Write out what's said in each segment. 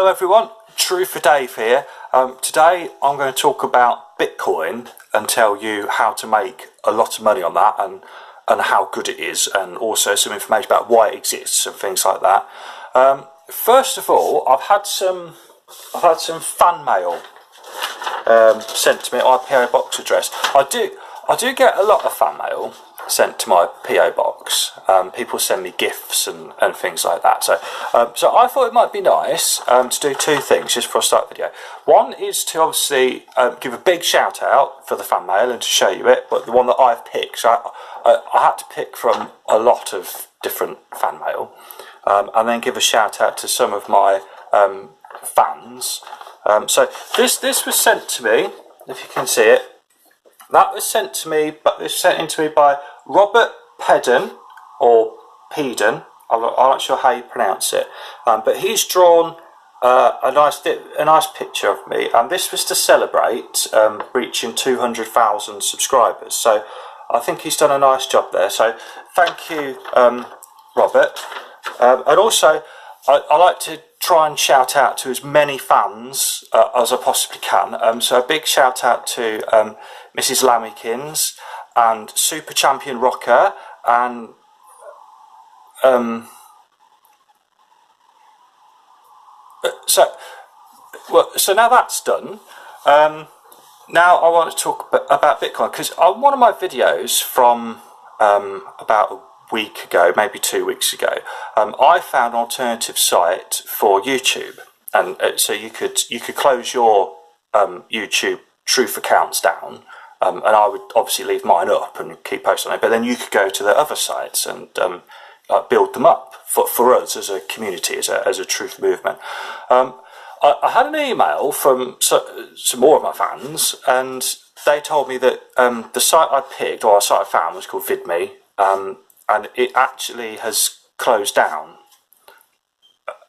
everyone, TrutherDave here. Today I'm going to talk about Bitcoin and tell you how to make a lot of money on that and how good it is, and also some information about why it exists and things like that. First of all, I've had some fan mail sent to me at my PO box address. I do get a lot of fan mail sent to my PO box. People send me gifts and things like that. So I thought it might be nice to do two things just before I start the video. One is to obviously give a big shout out for the fan mail and to show you it, but the one that I've picked. So I had to pick from a lot of different fan mail, and then give a shout out to some of my fans. So this was sent to me, if you can see it. That was sent to me, but it was sent in to me by Robert Pedden, or Peden. I'm not sure how you pronounce it, but he's drawn a nice picture of me, and this was to celebrate reaching 200,000 subscribers. So I think he's done a nice job there. So thank you, Robert. And also, I like to try and shout out to as many fans as I possibly can. So a big shout out to Mrs. Lamikins and Super Champion Rocker and so now that's done. Now I want to talk about Bitcoin, because on one of my videos from about a week ago, maybe 2 weeks ago, I found an alternative site for YouTube, and so you could close your YouTube Truth accounts down, and I would obviously leave mine up and keep posting on it, but then you could go to the other sites and build them up for us as a community, as a truth movement. I had an email from some more of my fans, and they told me that the site I picked, or the site I found, was called VidMe, and it actually has closed down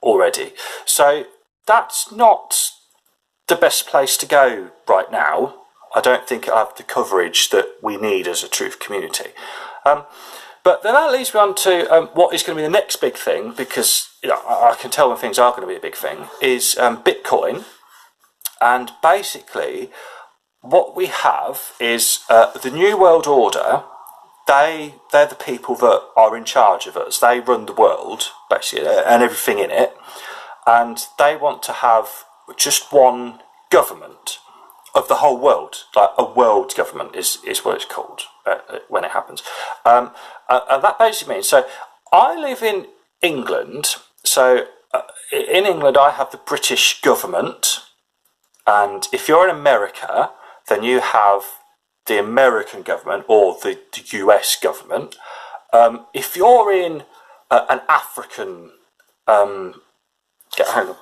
already. So that's not the best place to go right now. I don't think it'll have the coverage that we need as a truth community. But then that leads me on to what is going to be the next big thing, because I can tell when things are going to be a big thing, is Bitcoin. And basically, what we have is the New World Order. They're the people that are in charge of us. They run the world, basically, and everything in it. And they want to have just one government of the whole world. Like a world government is what it's called when it happens. And that basically means, so I live in England. So in England, I have the British government. And if you're in America, then you have the American government, or the US government. If you're in an African, hang on.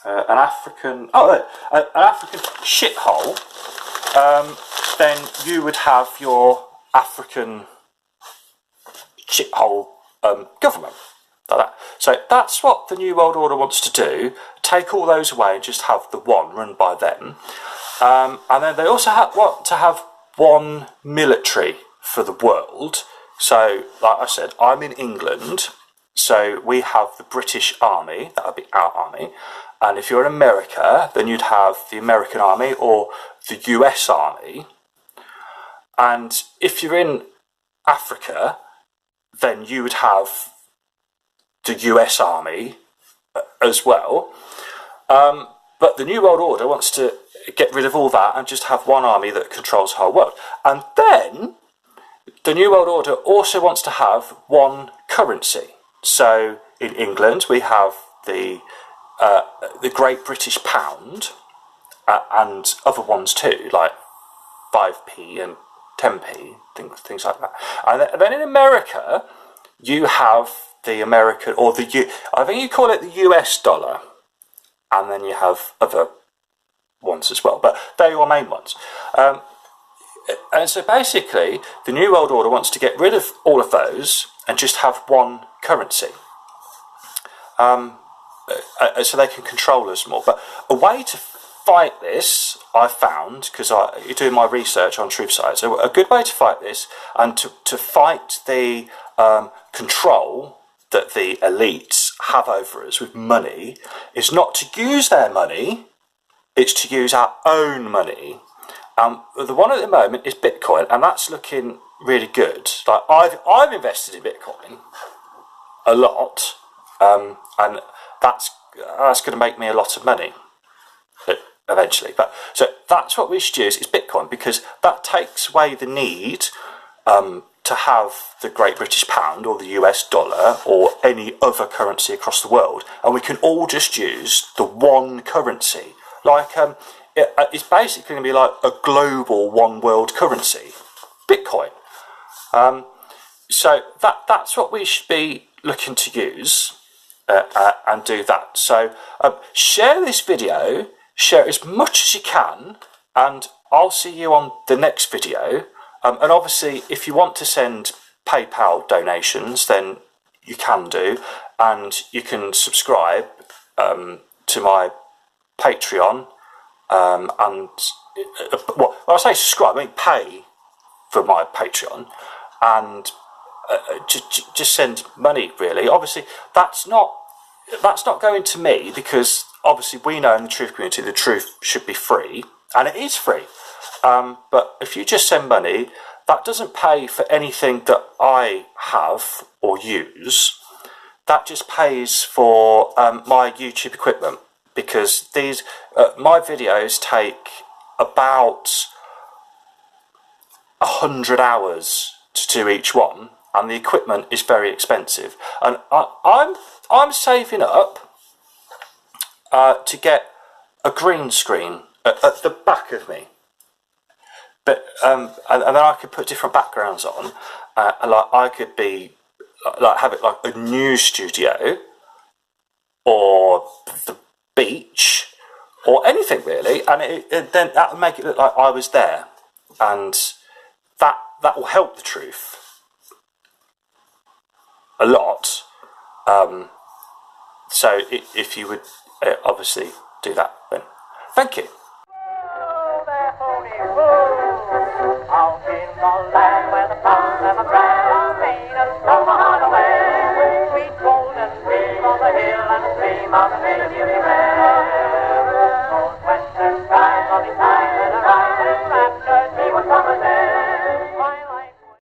An African shithole, then you would have your African shithole government. Like that. So that's what the New World Order wants to do, take all those away and just have the one run by them. And then they also want to have one military for the world. So, like I said, I'm in England, so we have the British Army, that would be our army. And if you're in America, then you'd have the American Army or the US Army. And if you're in Africa, then you would have the US Army as well. But the New World Order wants to get rid of all that and just have one army that controls the whole world. And then the New World Order also wants to have one currency. So in England, we have the Great British Pound, and other ones too, like 5p and 10p, things like that. And then in America, you have the American, or I think you call it the US dollar, and then you have other ones as well, but they're your main ones. And so basically, the New World Order wants to get rid of all of those and just have one currency. So they can control us more. But a way to fight this, I found, because you're doing my research on truth sites, so a good way to fight this and to fight the control that the elites have over us with money is not to use their money, it's to use our own money. The one at the moment is Bitcoin, and that's looking really good. Like I've invested in Bitcoin a lot, and that's going to make me a lot of money eventually. But so that's what we should use is Bitcoin, because that takes away the need to have the Great British Pound or the US dollar or any other currency across the world, and we can all just use the one currency. Like it's basically going to be like a global one world currency, Bitcoin. So that's what we should be looking to use and do that. So share this video, share as much as you can, and I'll see you on the next video. And obviously, if you want to send PayPal donations, then you can do, and you can subscribe to my Patreon. And well, I say subscribe, I mean pay for my Patreon, and just send money. Really, obviously, that's not going to me, because obviously we know in the truth community the truth should be free, and it is free. But if you just send money, that doesn't pay for anything that I have or use. That just pays for my YouTube equipment, because these my videos take about 100 hours to do each one, and the equipment is very expensive. And I'm saving up to get a green screen at the back of me. But and then I could put different backgrounds on, and like I could be like have it like a news studio, or the beach, or anything really, and then that would make it look like I was there, and that will help the truth a lot. So if you would obviously do that, then thank you. Out in the land where the sun never